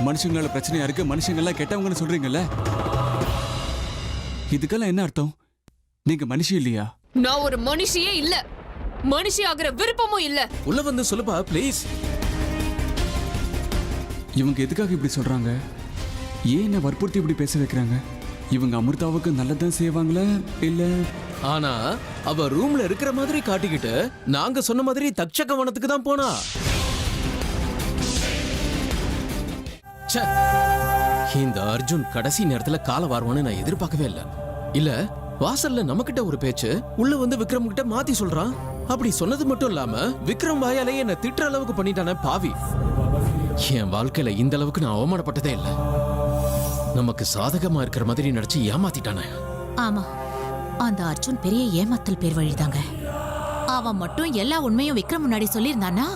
மனுஷங்களால பிரச்சனையா இருக்கு, மனுஷங்கள்லாம் கெட்டவங்கன்னு சொல்றீங்கல்ல, இதுக்கெல்லாம் என்ன அர்த்தம்? நீங்க மனுஷி இல்லையா? நான் ஒரு மனுஷியே இல்ல, மனுஷி ஆகிற விருப்பமும் இல்ல. உள்ள வந்து சொல்லுப்பா ப்ளீஸ். இவங்க எதுக்காக இப்படி சொல்றாங்க? ஏன் என்ன வற்புறுத்தி இப்படி பேச வைக்கிறாங்க? இவங்க அமிர்தாவுக்கு நல்லதான் செய்வாங்களா இல்ல? ஆனா அவ ரூம்ல இருக்கிற மாதிரி காட்டிக்கிட்டு நாங்க சொன்ன மாதிரி தட்சகவனத்துக்கு தான் போனா. ச்சே, இந்த அர்ஜுன் கடைசி நேரத்துல கால வாருவான்னு நான் எதிர்பார்க்கவே இல்ல. இல்ல வாசல்ல நம்ம கிட்ட ஒரு பேச்சு, உள்ள வந்து விக்ரம் கிட்ட மாத்தி சொல்றான். அப்படி சொன்னது மட்டும் இல்லாம விக்ரம் வாயாலே என்ன திட்டுற அளவுக்கு பண்ணிட்டானே பாவி. என் வாழ்க்கையில இந்த அளவுக்கு நான் அவமானப்பட்டதே இல்ல. நமக்கு சாதகமா இருக்கிற மாதிரி நடிச்சு ஏமாத்திட்டானே. ஆமா, அந்த அர்ஜுன் பெரிய ஏமாத்தல் பேர் வழிதாங்க. அவன் மட்டும் எல்லா உண்மையும் விக்ரம் முன்னாடி சொல்லியிருந்தானா,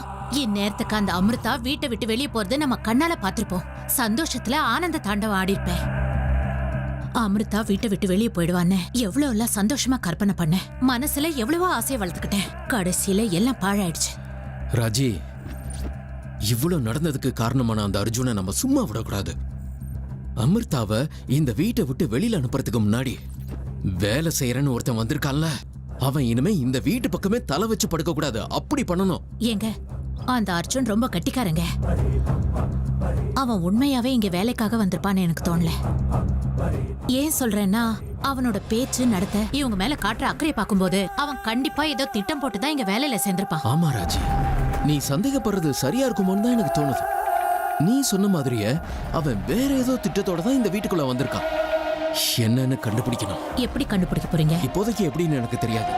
இந்நேரத்துக்கு அந்த அமிர்தா வீட்டை விட்டு வெளியே போறது நம்ம கண்ணால பாத்திருப்போம். சந்தோஷத்துல ஆனந்த தாண்டவம் ஆடி இருப்பேன். அமிர்தா வீட்டை விட்டு வெளியே போயிடுவான்னு எவ்வளவு எல்லாம் சந்தோஷமா கற்பனை பண்ண, மனசுல எவ்வளவோ ஆசையை வளர்த்துக்கிட்டேன். கடைசியில எல்லாம் பாழாயிடுச்சு. ராஜி, இவ்வளவு நடந்ததுக்கு காரணமான அந்த அர்ஜுனை நம்ம சும்மா விடக்கூடாது. அமிர்தாவை இந்த வீட்டை விட்டு வெளியில அனுப்புறதுக்கு முன்னாடி வேலை செய்யறன்னு ஒருத்தன் வந்திருக்கான்ல, அவன் இனிமே இந்த வீட்டு பக்கமே தலை வச்சு படுக்க கூடாது. அப்படி பண்ணணும். ஏங்க, அந்த அர்ஜுன் ரொம்ப கட்டிக்காரங்க. அவன் உண்மையாவே இங்க வேலைக்காக வந்திருப்பான்னு எனக்கு தோணல. ஏன் சொல்றேன்னா, அவனோட பேச்சு நடத்த இவங்க மேல காட்டுற அக்கறையை பார்க்கும்போது அவன் கண்டிப்பா ஏதோ திட்டம் போட்டுதான் இங்க வேலையில சேர்ந்திருப்பான். ஆமா ராஜி, நீ சந்தேகப்படுறது சரியா இருக்குமோன்னு தான் எனக்கு தோணுது. நீ சொன்ன மாதிரியே அவன் வேற ஏதோ திட்டத்தோட தான் இந்த வீட்டுக்குள்ள வந்திருக்கான். என்னன்னு கண்டுபிடிக்கணும். எப்படி கண்டுபிடிக்க போறீங்க? இப்போதைக்கு எப்படின்னு எனக்கு தெரியாது.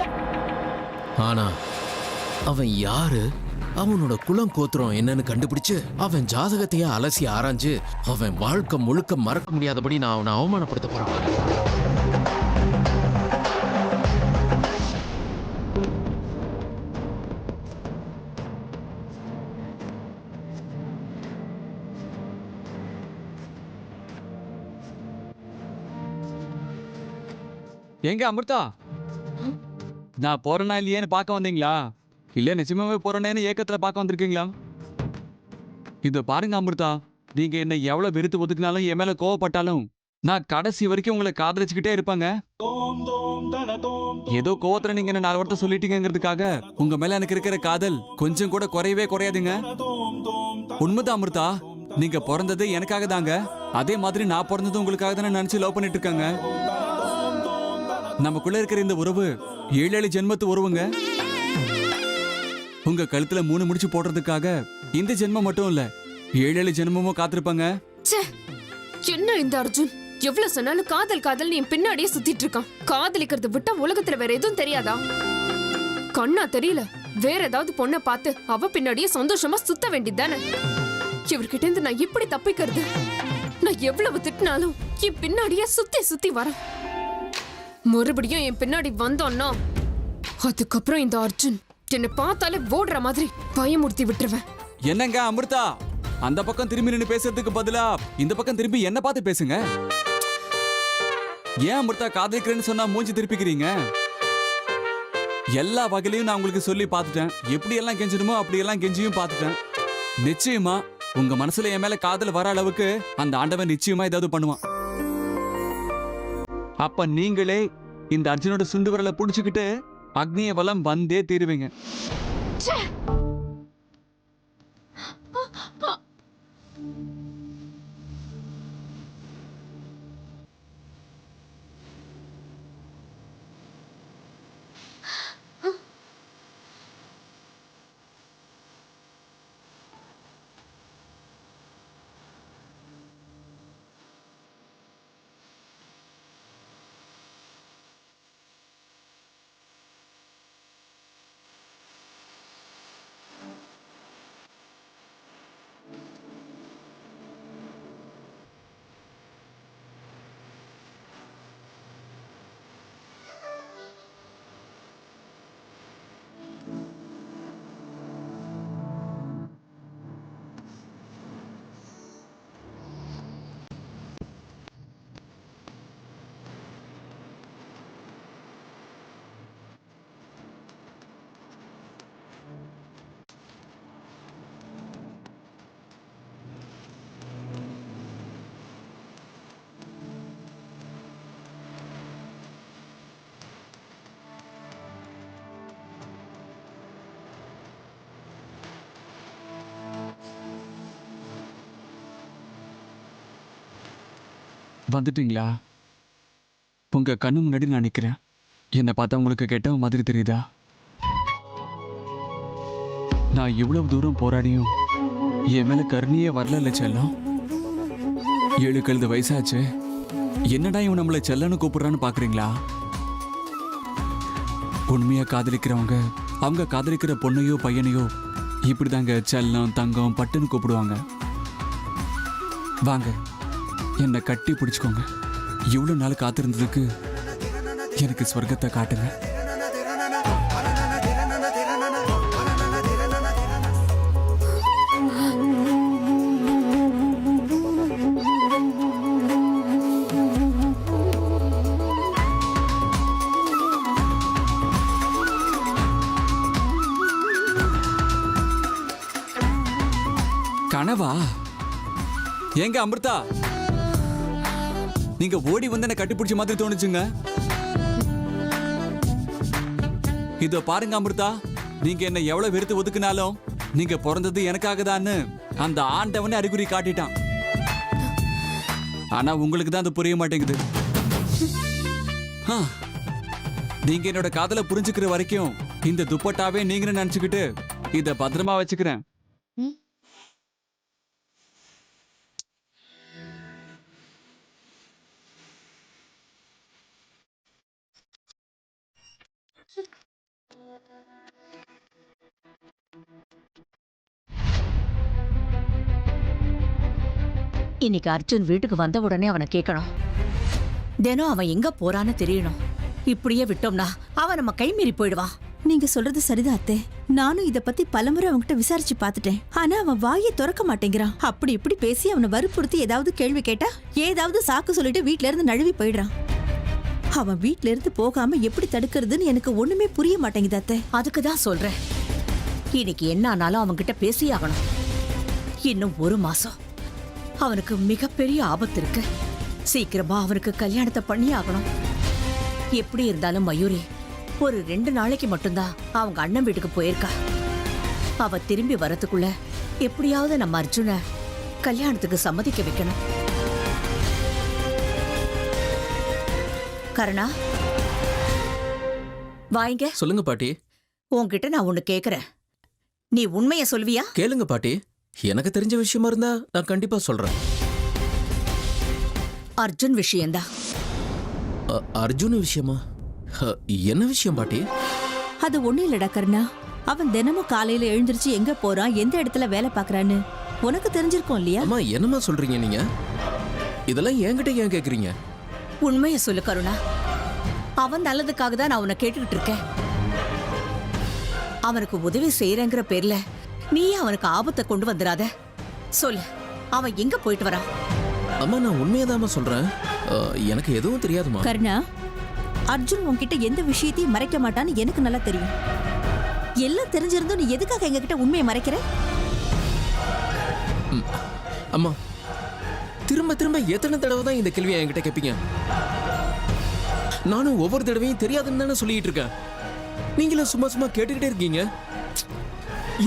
ஆனா அவன் யாரு, அவனோட குலம் கோத்திரம் என்னன்னு கண்டுபிடிச்சு அவன் ஜாதகத்தையே அலசி ஆராய்ஞ்சு அவன் வாழ்க்கை முழுக்க மறக்க முடியாதபடி நான் அவனை அவமானப்படுத்த போறான். எங்க அமிர்தா, நான் போறேனா இல்லையேன்னு பார்க்க வந்தீங்களா, இல்ல நிஜமாவே போறேனேன்னு ஏக்கத்துல பார்க்க வந்திருக்கீங்களா? இத பாருங்க அமிர்தா, நீங்க என்ன எவ்வளவு வெறுத்து ஒதுக்கினாலும் என் மேல கோவப்பட்டாலும் நான் கடைசி வரைக்கும் உங்களை காதலிச்சுக்கிட்டே இருப்பாங்க. ஏதோ கோவத்துல நீங்க என்ன 4 வார்த்தை சொல்லிட்டீங்கிறதுக்காக உங்க மேல எனக்கு இருக்கிற காதல் கொஞ்சம் கூட குறையவே குறையாதுங்க. உண்மைதான் அமிர்தா, நீங்க பிறந்தது எனக்காக தாங்க. அதே மாதிரி நான் பிறந்தது உங்களுக்காக தானே நினைச்சு லவ் பண்ணிட்டு இருக்காங்க. நமக்குள்ள இருக்கிற இந்த உறவு 7 ஜென்மத்து உறவுங்க. உங்க கழுத்துல 3 முடிச்சு போடுறதுக்காக இந்த ஜென்மம் மட்டும் இல்ல, 7 ஜென்மமும் காத்திருப்பாங்க. என்ன இந்த அர்ஜுன் எவ்வளவு சொன்னாலும் காதல் காதல் நீ பின்னாடியே சுத்திட்டு இருக்கான். காதலிக்கிறத விட்டா உலகத்துல வேற எதுவும் தெரியாதா? கண்ணா தெரியல, வேற ஏதாவது பொண்ணை பார்த்து அவ பின்னாடியே சந்தோஷமா சுத்த வேண்டியதானே. இவர்கிட்ட இருந்து நான் எப்படி தப்பிக்கிறது? நான் எவ்வளவு திட்டினாலும் என் பின்னாடியே சுத்தி சுத்தி வர. மறுபடியும் என் பின்னாடி வந்தோன்னா அதுக்கப்புறம் இந்த அர்ஜுன் என்னை பார்த்தாலே ஓடுற மாதிரி பயமுறுத்தி விட்டுருவேன். என்னங்க அமிர்தா, அந்த பக்கம் திரும்பி நின்று பேசுறதுக்கு பதிலா இந்த பக்கம் திரும்பி என்ன பார்த்து பேசுங்க. ஏன் அமிர்தா காதலிக்கிறேன்னு சொன்னா மூஞ்சி திருப்பிக்கிறீங்க? எல்லா வகையிலையும் நான் உங்களுக்கு சொல்லி பார்த்துட்டேன். எப்படி எல்லாம் கெஞ்சணுமோ அப்படி எல்லாம் கெஞ்சியும் பார்த்துட்டேன். நிச்சயமா உங்க மனசுல என் மேல காதல் வர அளவுக்கு அந்த ஆண்டவன் நிச்சயமா ஏதாவது பண்ணுவான். அப்ப நீங்களே இந்த அர்ஜுனோட சுண்டு விரலை புடிச்சுக்கிட்டு அக்னிய வலம் வந்தே தீருவீங்க. வந்துட்டீங்களா? உங்க கண்ணு முன்னாடி நான் நிக்கிறேன். என்னை பார்த்தா உங்களுக்கு கெட்ட மாதிரி தெரியுதா? நான் இவ்வளவு தூரம் போராடியும் என் மேல கருணையே வரல செல்லம். 7 கழுது வயசாச்சு, என்னடா இவன் நம்மளை செல்லன்னு கூப்பிடுறான்னு பாக்குறீங்களா? உண்மையா காதலிக்கிறவங்க அவங்க காதலிக்கிற பொண்ணையோ பையனையோ இப்படிதாங்க செல்லம் தங்கம் பட்டுன்னு கூப்பிடுவாங்க. வாங்க என்னை கட்டி பிடிச்சுக்கோங்க. இவ்வளவு நாள் காத்திருந்ததுக்கு எனக்கு ஸ்வர்க்கத்தை காட்டுங்க. கனவா? ஏங்க அமிர்தா, நீங்க ஓடி வந்து என்ன கட்டிப்பிடிச்ச மாதிரி தோணுச்சுங்க. இதோ பாருங்க அமிர்தா, நீங்க என்ன எவ்வளவு வெறுத்து ஒதுக்குனாலும் நீங்க பிறந்தது எனக்காக தான்னு அந்த ஆண்டவனே அறிகுறி காட்டிட்டான். ஆனா உங்களுக்கு தான் அது புரிய மாட்டேங்குது. நீங்க என்னோட காதலை புரிஞ்சுக்கிற வரைக்கும் இந்த துப்பட்டாவே நீங்க நினைச்சுக்கிட்டு இத பத்திரமா வச்சுக்கிறேன். இன்னைக்கு அர்ஜுன் வீட்டுக்கு வந்த உடனே அவனை கேட்கணும். தினம் அவன் எங்க போறான்னு தெரியணும். இப்படியே விட்டோம்னா அவன் நம்ம கை மீறி போயிடுவான். நீங்க சொல்றது சரிதான் அத்தை. நானும் இத பத்தி பலமுறை அவன்கிட்ட விசாரிச்சு பார்த்துட்டேன். ஆனா அவன் வாயை திறக்க மாட்டேங்கிறான். அப்படி இப்படி பேசி அவனை வற்புறுத்தி ஏதாவது கேள்வி கேட்டா ஏதாவது சாக்கு சொல்லிட்டு வீட்ல இருந்து நழுவி போயிடுறான். அவன் வீட்ல இருந்து போகாம எப்படி தடுக்கிறதுன்னு எனக்கு ஒண்ணுமே புரிய மாட்டேங்குது அத்தை. அதுக்கு தான் சொல்றேன், இன்னைக்கு என்ன ஆனாலும் அவன்கிட்ட பேசி ஆகணும். இன்னும் 1 மாசம் அவனுக்கு மிகப்பெரிய ஆபத்து இருக்கு. சீக்கிரமா அவனுக்கு கல்யாணத்தை பண்ணி ஆகணும். எப்படி இருந்தாலும் மயூரி ஒரு 2 நாளைக்கு மட்டும்தான் அவங்க அண்ணன் வீட்டுக்கு போயிருக்கா. அவ திரும்பி வரதுக்குள்ள எப்படியாவது நம்ம அர்ஜுனை கல்யாணத்துக்கு சம்மதிக்க வைக்கணும். கருணா, வாங்க. சொல்லுங்க பாட்டி. உன்கிட்ட நான் ஒண்ணு கேக்குறேன், நீ உண்மைய சொல்வியா? கேளுங்க பாட்டி, எனக்கு தெரிஞ்ச விஷயமா இருந்தா நான் கண்டிப்பா சொல்றேன். அர்ஜுன் விஷயம்தான். அர்ஜுன் விஷயமா? என்ன விஷயம் பாட்டி? அது ஒண்ணு இல்லடா கருணா. அவன் தினமும் காலையில எழுந்திருச்சு எங்க போறான், எந்த இடத்துல வேலை பாக்குறான்னு உனக்கு தெரிஞ்சிருக்கும் இல்லையா? அம்மா என்னம்மா சொல்றீங்க நீங்க? இதெல்லாம் என்கிட்ட ஏன் கேக்குறீங்க? உண்மைய சொல்லு கருணா, அவன் நல்லதுக்காக தான் நான் உன்னை கேட்டுக்கிட்டு இருக்கேன். அவனுக்கு உதவி செய்யறேங்கிற பேர்ல நீ அவனுக்கு ஆபத்தை கொண்டு வந்துடாத. சொல்லு, அவன் எங்க போயிட்டு வரான்? அம்மா நான் உண்மையதாம்மா சொல்றேன். எனக்கு எதுவும் தெரியாதுமா. கருணா, அர்ஜுன் உன்கிட்ட எந்த விஷயத்தையும் மறைக்க மாட்டான்னு எனக்கு நல்லா தெரியும். எல்லாம் தெரிஞ்சிருந்தும் நீ எதுக்காக எங்ககிட்ட உண்மையை மறைக்கிற? அம்மா திரும்ப திரும்ப எத்தனை தடவை தான் இந்த கேள்வியை என்கிட்ட கேட்பீங்க? நானும் ஒவ்வொரு தடவையும் தெரியாதுன்னு தானே சொல்லிட்டு இருக்கேன். நீங்களும் சும்மா சும்மா கேட்டுக்கிட்டே இருக்கீங்க.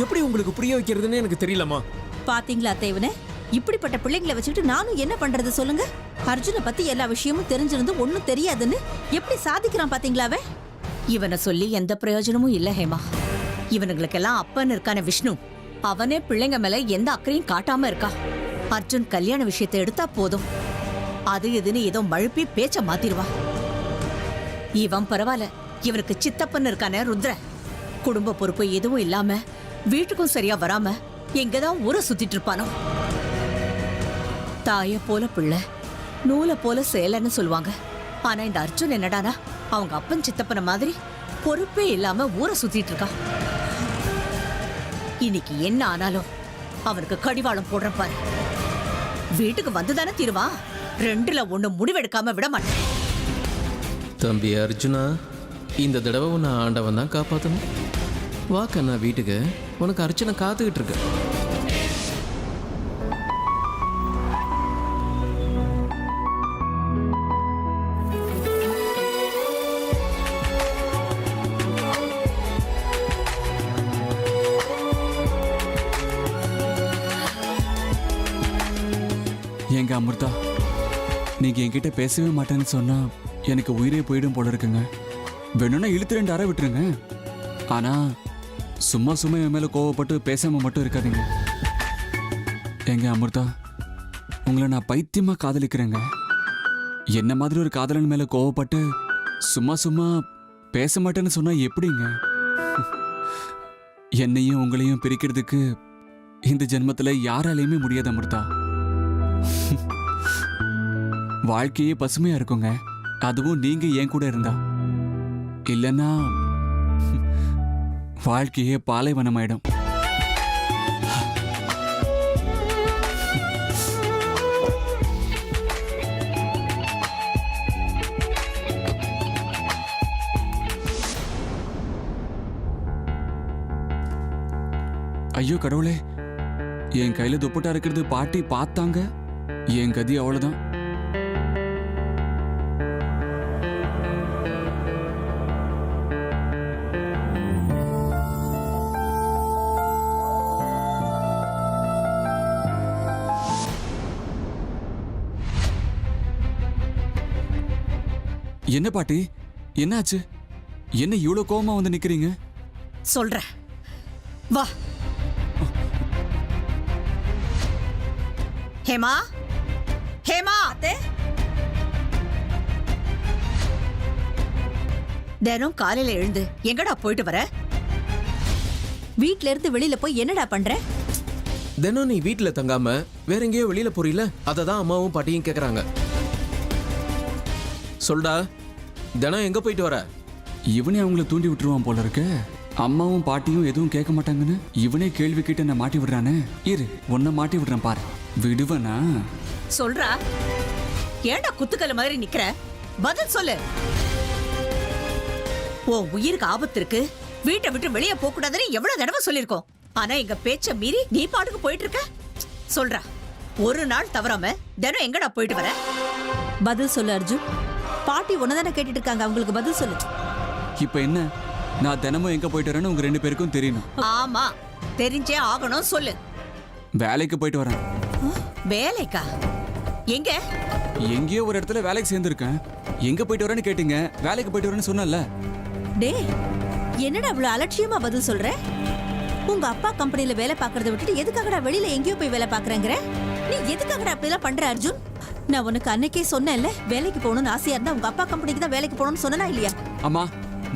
எப்படி உங்களுக்கு புரிய வைக்கிறதுன்னு எனக்கு தெரியலம்மா. பாத்தீங்களா தேவனே, இப்படிப்பட்ட பிள்ளைங்களை வச்சுக்கிட்டு நானும் என்ன பண்றது சொல்லுங்க? அர்ஜுனை பத்தி எல்லா விஷயமும் தெரிஞ்சிருந்தும் ஒன்னும் தெரியாதுன்னு எப்படி சாதிக்கிறான் பாத்தீங்களாவே? இவனை சொல்லி எந்த பிரயோஜனமும் இல்ல ஹேமா. இவனுங்களுக்கெல்லாம் அப்பன் இருக்கான விஷ்ணு, அவனே பிள்ளைங்க மேல எந்த அக்கறையும் காட்டாம இருக்கா. அர்ஜுன் கல்யாண விஷயத்தை எடுத்தா போதும், அது இதுன்னு ஏதோ மழுப்பி பேச்ச மாத்திருவா. இவன் பரவாயில்ல, இவனுக்கு சித்தப்பன் இருக்கான ருத்ர, குடும்ப பொறுப்பு எதுவும் இல்லாம வீட்டுக்கும் சரியா வராம எங்கதான் ஊரை சுத்திட்டு இருப்பானோ. தாய போல பிள்ளை, நூலை போல சேலன்னு சொல்லுவாங்க. ஆனா இந்த அர்ஜுன் என்னடானா அவங்க அப்பன் சித்தப்பன மாதிரி பொறுப்பே இல்லாம ஊரை சுத்திட்டு இருக்கான். இன்னைக்கு என்ன ஆனாலும் அவனுக்கு கடிவாளம் போடுற பாரு. வீட்டுக்கு வந்துதானே தீருவா. 2ல 1 முடிவெடுக்காம விட மாட்டேன். தம்பி அர்ஜுனா, இந்த தடவை உன்னை ஆண்டவன் தான் காப்பாற்றணும். வா கண்ணா வீட்டுக்கு, உனக்கு அர்ச்சனை காத்துக்கிட்டு இருக்கு. ஏங்க அமிர்தா, நீங்க என்கிட்ட பேசவே மாட்டேன்னு சொன்னா எனக்கு உயிரே போயிடும் போல இருக்குங்க. வேணும்னா இழுத்து 2 அறை விட்டுருங்க. ஆனா சும்மா சும்மா என் மேல கோவப்பட்டு பேசாம மட்டும் இருக்காதீங்க. எங்க அமிர்தா, உங்களை நான் பைத்தியமா காதலிக்கிறேங்க. என்ன மாதிரி ஒரு காதலன் மேல கோவப்பட்டு சும்மா சும்மா பேச மாட்டேன்னு சொன்னா எப்படிங்க? என்னையும் உங்களையும் பிரிக்கிறதுக்கு இந்த ஜென்மத்துல யாராலையுமே முடியாது அமிர்தா. வாழ்க்கையே பசுமையா இருக்குங்க, அதுவும் நீங்க என் கூட இருந்தா. இல்லைன்னா வாழ்க்கையே பாலைவனமாயிடும். ஐயோ கடவுளே, என் கையில துப்பட்டா இருக்கிறது பாட்டி பார்த்தாங்க, என் கதி அவ்வளவுதான். என்ன பாட்டி, என்னாச்சு? என்ன இவ்வளவு கோவமா வந்து நிக்கிறீங்க? சொல்றேன், வா. ஹேமா, ஹேமா, தினம் காலையில எழுந்து எங்கடா போயிட்டு வர? வீட்ல இருந்து வெளியில போய் என்னடா பண்ற? தினம் நீ வீட்டுல தங்காம வேற எங்கேயோ வெளியில போறீல, அததான் அம்மாவும் பாட்டியும் கேக்குறாங்க. சொல்டா, தினம் எங்க போயிட்டு வர? இவனே அவங்கள தூண்டி விட்டுருவான் போல இருக்க. அம்மாவும் பாட்டியும் எதுவும் கேட்க மாட்டாங்கன்னு இவனே கேள்வி கேட்டு என்ன மாட்டி விடுறானே. இரு, உன்னை மாட்டி விடுறேன் பாரு. விடுவனா? சொல்றா, ஏன்டா குத்துக்கல்ல மாதிரி நிக்கிற? பதில் சொல்லு. உன் உயிருக்கு ஆபத்து இருக்கு, வீட்டை விட்டு வெளியே போக கூடாதுன்னு எவ்வளவு தடவை சொல்லிருக்கோம். ஆனா எங்க பேச்ச மீறி நீ பாட்டுக்கு போயிட்டு இருக்க. சொல்றா, ஒரு நாள் தவறாம தினம் எங்கடா போயிட்டு வர? பதில் சொல்லு அர்ஜுன். பாட்டி உன்னதானே கேட்டுட்டு இருக்காங்க, அவங்களுக்கு பதில் சொல்லு. இப்ப என்ன, நான் தினமும் எங்க போயிட்டு வரேன்னு உங்க 2 பேருக்கும் தெரியணும். ஆமா, தெரிஞ்சே ஆகணும். சொல்லு. வேலைக்கு போயிட்டு வரேன். வேலைக்கா? எங்க? எங்கேயோ ஒரு இடத்துல வேலைக்கு சேர்ந்துருக்கேன். எங்க போயிட்டு வரேன்னு கேட்டீங்க, வேலைக்கு போயிட்டு வரேன்னு சொன்னல. டே, என்னடா இவ்வளவு அலட்சியமா பதில் சொல்ற? உங்க அப்பா கம்பெனில வேலை பாக்குறத விட்டுட்டு எதுக்காகடா வெளியில எங்கேயோ போய் வேலை பாக்குறேங்கிற? நீ எதுக்காகடா அப்படிலாம் பண்ற அர்ஜுன்? நான் உனக்கு அன்னைக்கே சொன்னேன்ல, வேலைக்கு போகணும்னு ஆசையா இருந்தா உங்க அப்பா கம்பெனிக்கு தான் வேலைக்கு போகணும்னு சொன்னா இல்லையா? அம்மா,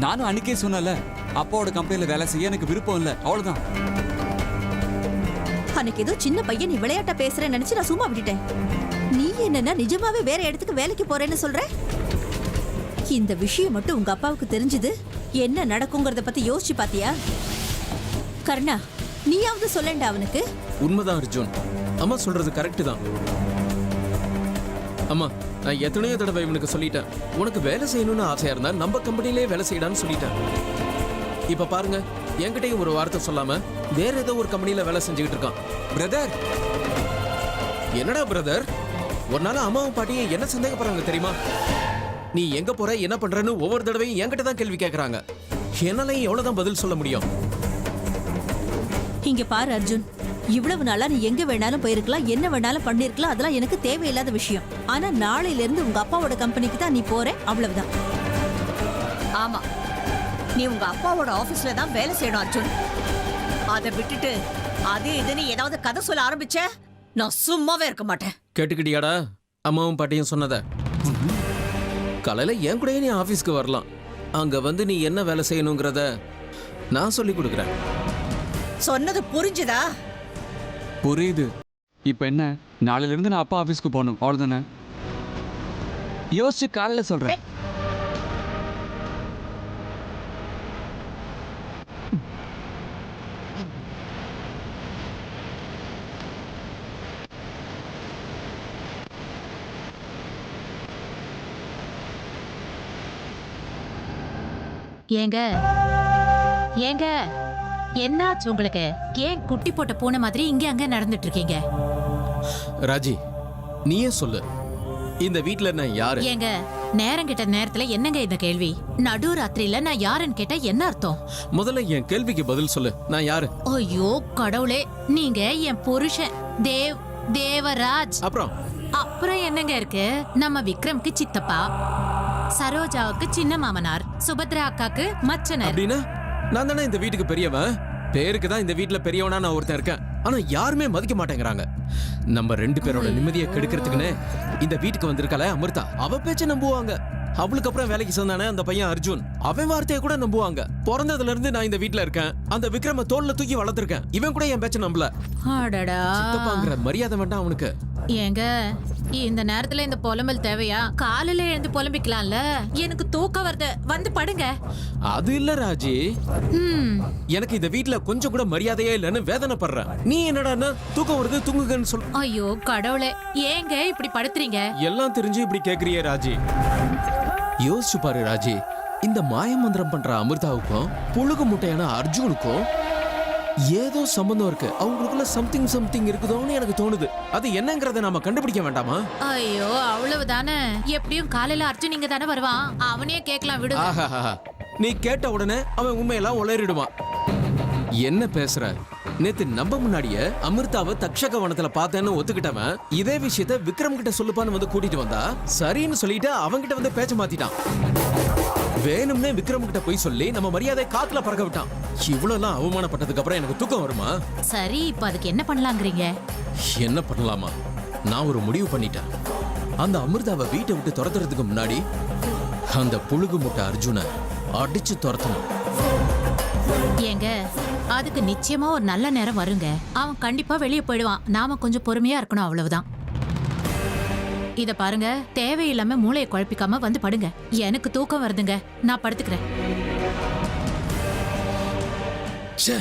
நானும் அன்னைக்கே சொன்னல, அப்பாவோட கம்பெனில வேலை செய்ய எனக்கு விருப்பம் இல்ல, அவ்வளவுதான். அன்னைக்கு ஏதோ சின்ன பையன் நீ விளையாட்டா பேசுறேன்னு நினைச்சு நான் சும்மா விட்டுட்டேன். நீ என்னன்னா நிஜமாவே வேற இடத்துக்கு வேலைக்கு போறேன்னு சொல்ற? இந்த விஷயம் மட்டும் உங்க அப்பாவுக்கு தெரிஞ்சது என்ன நடக்குங்கிறத பத்தி யோசிச்சு பாத்தியா? கர்ணா, நீயாவது சொல்லண்டா அவனுக்கு. உண்மைதான் அர்ஜுன், அம்மா சொல்றது கரெக்ட் தான். அம்மா, நான் எத்தனையோ தடவை இவனுக்கு சொல்லிட்டேன், உனக்கு வேலை செய்யணும்னு ஆசையா இருந்தா நம்ம கம்பெனிலே வேலை செய்யடான்னு சொல்லிட்டேன். இப்ப பாருங்க, என்கிட்டயும் ஒரு வார்த்தை சொல்லாம வேற ஏதோ ஒரு கம்பெனில வேலை செஞ்சுக்கிட்டு இருக்கான். பிரதர், என்னடா பிரதர், உன்னால அம்மாவும் பாட்டியும் என்ன சந்தேகப்படுறாங்க தெரியுமா? நீ எங்க போற, என்ன பண்றன்னு ஒவ்வொரு தடவையும் என்கிட்ட தான் கேள்வி கேட்கறாங்க. என்னாலையும் எவ்வளவுதான் பதில் சொல்ல முடியும்? இங்க பாரு அர்ஜுன், இவ்வளவு நாளா நீ எங்க வேணாலும் போயிருக்கலாம், என்ன வேணாலும் பண்ணிருக்கலாம், அதெல்லாம் எனக்கு தேவையில்லாத விஷயம். ஆனா நாளையில இருந்து உங்க அப்பாவோட கம்பெனிக்கு தான் நீ போற, அவ்வளவுதான். ஆமா, நீ உங்க அப்பாவோட ஆபீஸ்ல தான் வேலை செய்யணும் அர்ஜுன். அதை விட்டுட்டு அது இதுன்னு ஏதாவது கதை சொல்ல ஆரம்பிச்ச, நான் சும்மாவே இருக்க மாட்டேன். கேட்டுக்கிட்டியாடா அம்மாவும் பாட்டியும் சொன்னத? காலையில என் கூடயே நீ ஆபீஸ்க்கு வரலாம், அங்க வந்து நீ என்ன வேலை செய்யணுங்கிறத நான் சொல்லி கொடுக்குறேன். சொன்னது புரிஞ்சுதா? புரியுது. இப்ப என்ன, நாளையில இருந்து நான் அப்பா ஆபீஸ்க்கு போகணும், அவ்வளவுதானே? யோசிச்சு காலையில சொல்றேன். ஏங்க ஏங்க, என்னாச்சு உங்களுக்கு? ஏன் குட்டி போட்ட பூனை மாதிரி இங்க அங்க நடந்துட்டு இருக்கீங்க? ராஜி, நீயே சொல்லு, இந்த வீட்ல நான் யாரு? ஏங்க, நேரம் கிட்ட நேரத்துல என்னங்க இந்த கேள்வி? நடு ராத்திரியில நான் யாருன்னு கேட்டா என்ன அர்த்தம்? முதல்ல என் கேள்விக்கு பதில் சொல்லு, நான் யாரு? ஐயோ கடவுளே, நீங்க என் புருஷன் தேவராஜ். அப்புறம் அப்புறம் என்னங்க இருக்கு, நம்ம விக்ரம்க்கு சித்தப்பா, சரோஜாவுக்கு சின்ன மாமனார், சுபத்ரா அக்காக்கு மச்சனர். அப்படின்னா நான் தானே இந்த வீட்டுக்கு பெரியவன். பேருக்கு தான் இந்த வீட்டுல பெரியவனா நான் ஒருத்தன் இருக்கேன். ஆனா யாருமே மதிக்க மாட்டேங்கிறாங்க. நம்ம 2 பேரோட நிம்மதியை கெடுக்கிறதுக்குன்னு இந்த வீட்டுக்கு வந்திருக்கல அமிர்தா, அவ பேச்ச நம்புவாங்க. அவளுக்கு அப்புறம் வேலைக்கு சேர்ந்தானே அந்த பையன் அர்ஜுன், அவன் வார்த்தையை கூட நம்புவாங்க. பிறந்ததுல இருந்து நான் இந்த வீட்டுல இருக்கேன். அந்த விக்ரம தோல்ல தூக்கி வளர்த்திருக்கேன். இவன் கூட என் பேச்ச நம்பல. அடடா, சித்தப்பாங்கிற மரியாதை வேண்டாம் அவனுக்கு. ஏங்க இந்த நேரத்துல இந்த புலம்பல் தேவையா? காலையில எழுந்து புலம்பிக்கலாம்ல. எனக்கு தூக்கம் வருது, வந்து படுங்க. அது இல்ல ராஜி, ம், எனக்கு இந்த வீட்டுல கொஞ்சம் கூட மரியாதையே இல்லைன்னு வேதனைப்படுறேன். நீ என்னடா தூக்கம் வருது தூங்குங்கன்னு சொல். ஐயோ கடவுளே, ஏங்க இப்படி படுத்துறீங்க? எல்லாம் தெரிஞ்சு இப்படி கேக்குறியே ராஜி. யோசிச்சு பாரு ராஜி, இந்த மாயமந்திரம் பண்ற அமிர்தாவுக்கும் புழுகு முட்டையான அர்ஜுனுக்கும் ஏதோ சம்பந்தம் இருக்கு. அவங்களுக்குள்ள சம்திங் இருக்குதோன்னு எனக்கு தோணுது. அது என்னங்கறத நாம கண்டுபிடிக்க வேண்டாமா? ஐயோ அவ்வளவுதானே. எப்படியும் காலையில அர்ஜுன் இங்க தானே வருவான், அவனே கேட்கலாம் விடு. ஆஹா, நீ கேட்ட உடனே அவன் உண்மையெல்லாம் உளறிடுவான். என்ன பேசுற? நேத்து நம்ம முன்னாடியே அமிர்தாவை தக்ஷக வனத்துல பார்த்தேன்னு ஒத்துக்கிட்டவன் இதே விஷயத்த விக்ரம் கிட்ட சொல்லுப்பான்னு வந்து கூட்டிட்டு வந்தா சரின்னு சொல்லிட்டு அவன்கிட்ட வந்து பேச்ச மாத்திட்டான். வேணும்னே விக்ரம் கிட்ட போய் சொல்லி நம்ம மரியாதை காத்துல பறக்க விட்டான். இவ்வளவுலாம் அவமானப்பட்டதுக்கு அப்புறம் எனக்கு தூக்கம் வருமா? சரி, இப்ப அதுக்கு என்ன பண்ணலாங்கிறீங்க? என்ன பண்ணலாமா? நான் ஒரு முடிவு பண்ணிட்டேன். அந்த அமிர்தாவை வீட்டை விட்டு துரத்துறதுக்கு முன்னாடி அந்த புழுகு முட்டை அர்ஜுனை அடிச்சு துரத்தணும். ஏங்க அதுக்கு நிச்சயமா ஒரு நல்ல நேரம் வருங்க. அவன் கண்டிப்பா வெளியே போயிடுவான். நாம கொஞ்சம் பொறுமையா இருக்கணும், அவ்வளவுதான். இத பாருங்க, தேவையில்லாம மூளையை குழப்பிக்காம வந்து படுங்க. எனக்கு தூக்கம் வருதுங்க, நான் படுத்துக்கிறேன். ச்சே,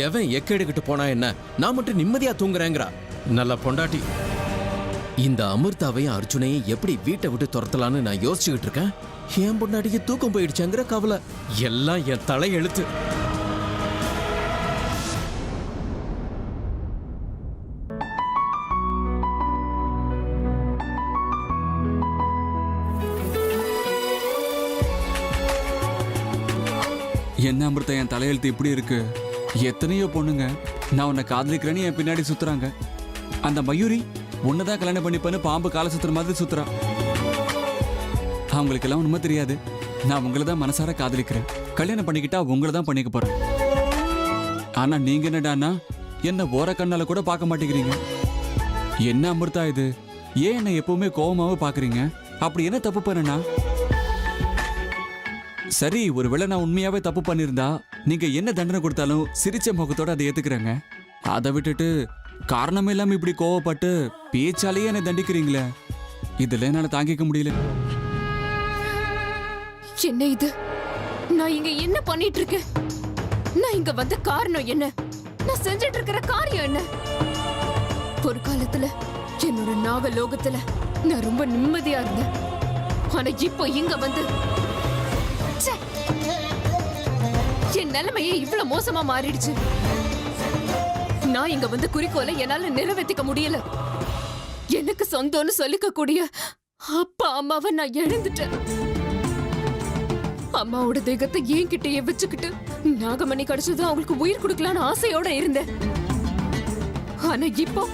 எவன் எக்கெடுக்கிட்டு போனா என்ன, நான் மட்டும் நிம்மதியா தூங்குறேங்கிறா. நல்ல பொண்டாட்டி. இந்த அமிர்தாவையும் அர்ஜுனையும் எப்படி வீட்டை விட்டு துரத்தலான்னு நான் யோசிச்சுக்கிட்டு இருக்கேன். என் பொண்டாட்டிக்கு தூக்கம் போயிடுச்சுங்கிற கவலை. எல்லாம் என் தலை எழுத்து. என்ன அமிர்தா, என் தலையெழுத்து இப்படி இருக்கு? எத்தனையோ பொண்ணுங்க நான் உன்னை காதலிக்கிறேன்னு என் பின்னாடி சுத்துறாங்க. அந்த மயூரி உன்னதான் கல்யாணம் பண்ணிப்பேன்னு பாம்பு காலை சுத்துற மாதிரி சுத்துறா. அவங்களுக்கெல்லாம் உண்மை தெரியாது. நான் உங்களை தான் மனசார காதலிக்கிறேன். கல்யாணம் பண்ணிக்கிட்டா உங்களை தான் பண்ணிக்க போறேன். ஆனா நீங்க என்னடான்னா என்ன ஓர கண்ணால கூட பார்க்க மாட்டேங்கிறீங்க. என்ன அமிர்தா இது? ஏன் என்ன எப்பவுமே கோவமாவே பாக்குறீங்க? அப்படி என்ன தப்பு பண்ணனா? சரி, ஒருவேளை நான் உண்மையாவே தப்பு பண்ணிருந்தா நீங்க என்ன தண்டனை கொடுத்தாலும் சிரிச்ச முகத்தோட அதை ஏத்துக்கிறேங்க. அதை விட்டுட்டு காரணமே இல்லாம இப்படி கோவப்பட்டு பேச்சாலேயே என்னை தண்டிக்கிறீங்களே, இதுல என்னால தாங்கிக்க முடியல. என்ன இது? நான் இங்க என்ன பண்ணிட்டு இருக்கேன்? நான் இங்க வந்த காரணம் என்ன? நான் செஞ்சிட்டு இருக்கிற காரியம் என்ன? ஒரு காலத்துல என்னோட நாகலோகத்துல நான் ரொம்ப நிம்மதியா இருந்தேன். ஆனா இப்போ இங்க வந்து ச்சே! என் நிலைமையே இவ்வளவு மோசமா மாறிடுச்சு. நான் இங்க வந்து குறிக்கோளை என்னால நிறைவேற்றிக்க முடியல. எனக்கு சொந்தம்னு சொல்லிக்க கூடிய அப்பா அம்மாவை நான் இழந்துட்டேன். அம்மாவோட தேகத்தை என்கிட்டயே வச்சுக்கிட்டு நாகமணி கிடைச்சது அவங்களுக்கு உயிர் கொடுக்கலான்னு ஆசையோட இருந்தேன். ஆனா இப்போ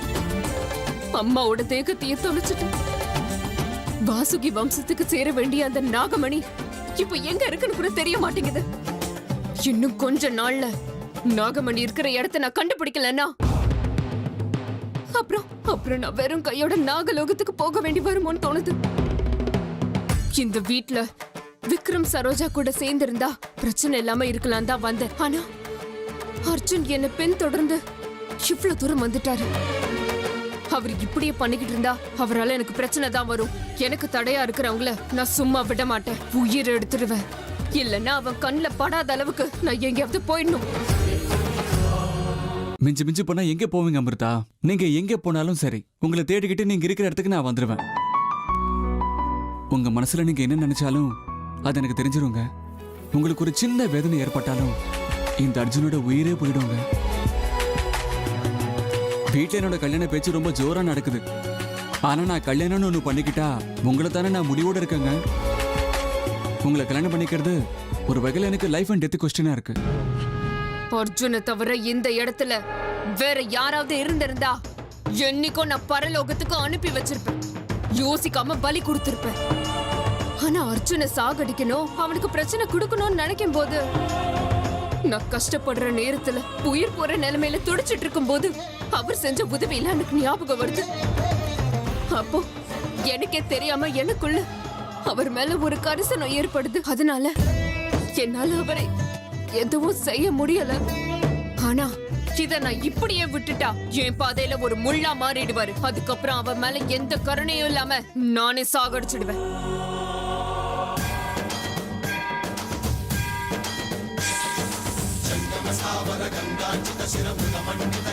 அம்மாவோட தேகத்தையே தொலைச்சிட்டு வாசுகி வம்சத்துக்கு சேர வேண்டிய அந்த நாகமணி இப்போ எங்க இருக்குன்னு கூட தெரிய மாட்டேங்குது. இன்னும் கொஞ்ச நாள்ல நாகமணி இருக்கிற இடத்தை நான் கண்டுபிடிக்கலன்னா அப்புறம் நான் வெறும் கையோட நாகலோகத்துக்கு போக வேண்டி வருமோன்னு தோணுது. இந்த வீட்ல விக்ரம் சரோஜா கூட சேர்ந்திருந்தா பிரச்சனை இல்லாம இருக்கலாம் தான் வந்தேன். ஆனா அர்ஜுன் என்ன பெண் தொடர்ந்து இவ்வளவு தூரம் வந்துட்டாரு. அவர் இப்படியே பண்ணிக்கிட்டு இருந்தா அவரால் எனக்கு பிரச்சனை தான் வரும். எனக்கு தடையா இருக்கிறவங்கள நான் சும்மா விட மாட்டேன், உயிர் எடுத்துருவேன். இல்லன்னா அவன் கண்ணுல படாத அளவுக்கு நான் எங்கேயாவது போயிடணும். மிஞ்சி மிஞ்சி போனா எங்க போவீங்க அமிர்தா? நீங்க எங்க போனாலும் சரி, உங்களை தேடிக்கிட்டு நீங்க இருக்கிற இடத்துக்கு நான் வந்துருவேன். உங்க மனசுல நீங்க என்ன நினைச்சாலும் அது எனக்கு தெரிஞ்சிருங்க. உங்களுக்கு ஒரு சின்ன வேதனை ஏற்பட்டாலும் இந்த அர்ஜுனோட உயிரே போயிடுங்க. வீட்டுல என்னோட கல்யாண பேச்சு ரொம்ப ஜோரா நடக்குது. ஆனா நான் கல்யாணம்னு ஒண்ணு பண்ணிக்கிட்டா உங்களை தானே நான் முடிவோட இருக்கேங்க. உங்களை கல்யாணம் பண்ணிக்கிறது ஒரு வகையில எனக்கு லைஃப் அண்ட் டெத் கொஸ்டினா இருக்கு. அர்ஜுனை தவிர இந்த இடத்துல வேற யாராவது இருந்திருந்தா என்னைக்கும் நான் பரலோகத்துக்கு அனுப்பி வச்சிருப்பேன். யோசிக்காம பலி கொடுத்திருப்பேன். ஆனா அர்ஜுனை சாகடிக்கணும், அவனுக்கு பிரச்சனை கொடுக்கணும்னு நினைக்கும் போது, நான் கஷ்டப்படுற நேரத்துல உயிர் போற நிலைமையில துடிச்சிட்டு இருக்கும் போது அவர் செஞ்ச உதவியில எனக்கு ஞாபகம் வருது. அப்போ எனக்கே தெரியாம எனக்குள்ள அவர் மேல ஒரு கரிசனம் ஏற்படுது. அதனால என்னால அவரை எதுவும் செய்ய முடியல. ஆனா இத நான் இப்படியே விட்டுட்டா என் பாதையில ஒரு முள்ளா மாறிடுவாரு. அதுக்கப்புறம் அவர் மேல எந்த கருணையும் இல்லாம நானே சாகடிச்சிடுவேன். ಗಂಗಾಚಿತ ಶಿರಮುಖ ಮಂಡಿತ